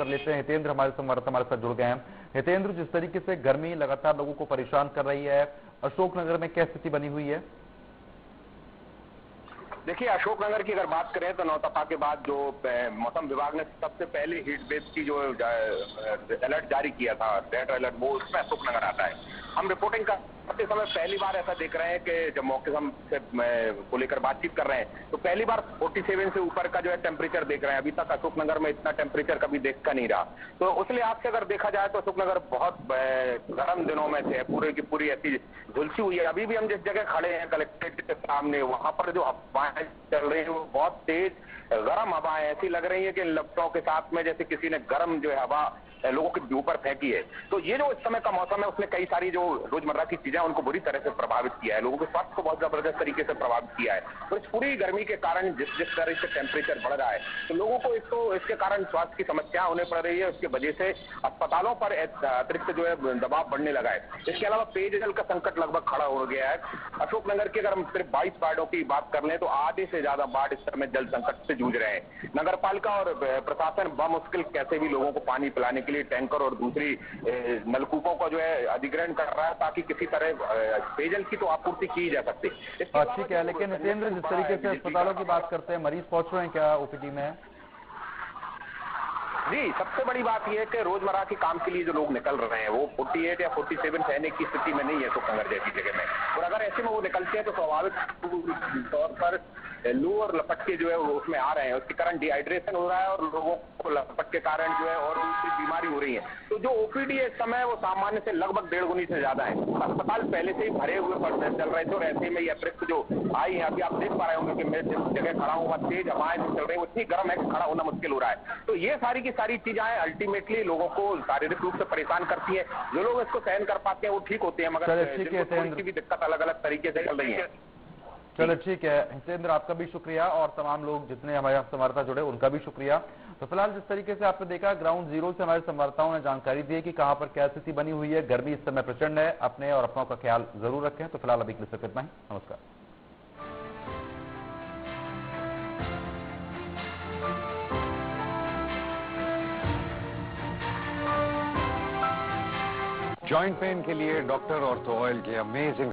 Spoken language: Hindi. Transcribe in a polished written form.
कर लेते हैं। हितेंद्र हमारे साथ जुड़ गए हैं। हितेंद्र, जिस तरीके से गर्मी लगातार लोगों को परेशान कर रही है, अशोकनगर में क्या स्थिति बनी हुई है? देखिए, अशोकनगर की अगर बात करें तो नौतपा के बाद जो मौसम विभाग ने सबसे पहले हीट वेव की जो अलर्ट जारी किया था, रेड अलर्ट, वो उसमें अशोकनगर आता है। हम रिपोर्टिंग करते समय पहली बार ऐसा देख रहे हैं कि जब मौके हम से को लेकर बातचीत कर रहे हैं तो पहली बार 47 से ऊपर का जो है टेम्परेचर देख रहे हैं। अभी तक अशोकनगर में इतना टेम्परेचर कभी देखा नहीं रहा। तो उस लिहाज से अगर देखा जाए तो अशोकनगर बहुत गर्म दिनों में से पूरी की पूरी ऐसी झुलसी हुई है। अभी भी हम जिस जगह खड़े हैं कलेक्ट्रेट के सामने, वहां पर जो हवाएं चल रही है वो बहुत तेज गर्म हवाएं ऐसी लग रही है कि लपटों के साथ में जैसे किसी ने गर्म जो है हवा लोगों के ऊपर फेंकी है। तो ये जो इस समय का मौसम है उसने कई सारी जो रोजमर्रा की चीजें उनको बुरी तरह से प्रभावित किया है, लोगों के स्वास्थ्य को बहुत जबरदस्त तरीके से प्रभावित किया है। तो इस पूरी गर्मी के कारण जिस तरह से टेम्परेचर बढ़ रहा है तो लोगों को एक तो इसके कारण स्वास्थ्य की समस्या होने पड़ रही है, उसकी वजह से अस्पतालों पर अतिरिक्त जो है दबाव बढ़ने लगा है। इसके अलावा पेयजल का संकट लगभग खड़ा हो गया है। अशोकनगर की अगर हम सिर्फ 22 वार्डों की बात कर लें तो आधे से ज्यादा वार्ड इस समय जल संकट से जूझ रहे हैं। नगर पालिका और प्रशासन बमुश्किल कैसे भी लोगों को पानी पिलाने के लिए टैंकर और दूसरी नलकूपों का जो है अधिग्रहण कर रहा है ताकि किसी तरह पेयजल की तो आपूर्ति की जा सकती। ठीक है, लेकिन हितेंद्र, जिस तरीके से अस्पतालों की बात करते हैं, मरीज पहुंच रहे हैं क्या ओपीडी में? जी, सबसे बड़ी बात यह है कि रोजमर्रा के काम के लिए जो लोग निकल रहे हैं वो 48 या 47 रहने की स्थिति में नहीं है अशोकनगर जैसी जगह में। और अगर ऐसे में वो निकलते हैं तो स्वाभाविक तौर पर लू और लपट के जो है वो उसमें आ रहे हैं, उसके कारण डिहाइड्रेशन हो रहा है और लोगों को लपट के कारण जो है और दूसरी बीमारी हो रही है। तो जो ओपीडी है इस समय वो सामान्य से लगभग 1.5 गुनी से ज्यादा है। अस्पताल पहले से ही भरे हुए चल रहे थे और ऐसे में ये अतिरिक्त जो आई है, अभी आप देख पा रहे होंगे कि मैं जिस जगह खड़ा हूँ वहाँ तेज हवाएं चल रही है, इतनी गर्म है कि खड़ा होना मुश्किल हो रहा है। तो ये सारी की सारी चीजें अल्टीमेटली लोगों को शारीरिक रूप से परेशान करती है। जो लोग इसको सहन कर पाते हैं वो ठीक होते हैं, मगर की भी दिक्कत अलग अलग तरीके से चल रही है। चलो ठीक है हितेंद्र, आपका भी शुक्रिया और तमाम लोग जितने हमारे संवाददाता जुड़े उनका भी शुक्रिया। तो फिलहाल जिस तरीके से आपने देखा, ग्राउंड जीरो से हमारे संवाददाताओं ने जानकारी दी है कि कहां पर क्या स्थिति बनी हुई है। गर्मी इस समय प्रचंड है, अपने और अपनों का ख्याल जरूर रखें। तो फिलहाल अभी के लिए सिर्फ इतना ही। नमस्कार। जॉइंट पेन के लिए डॉक्टर ऑर्थो ऑयल के अमेजिंग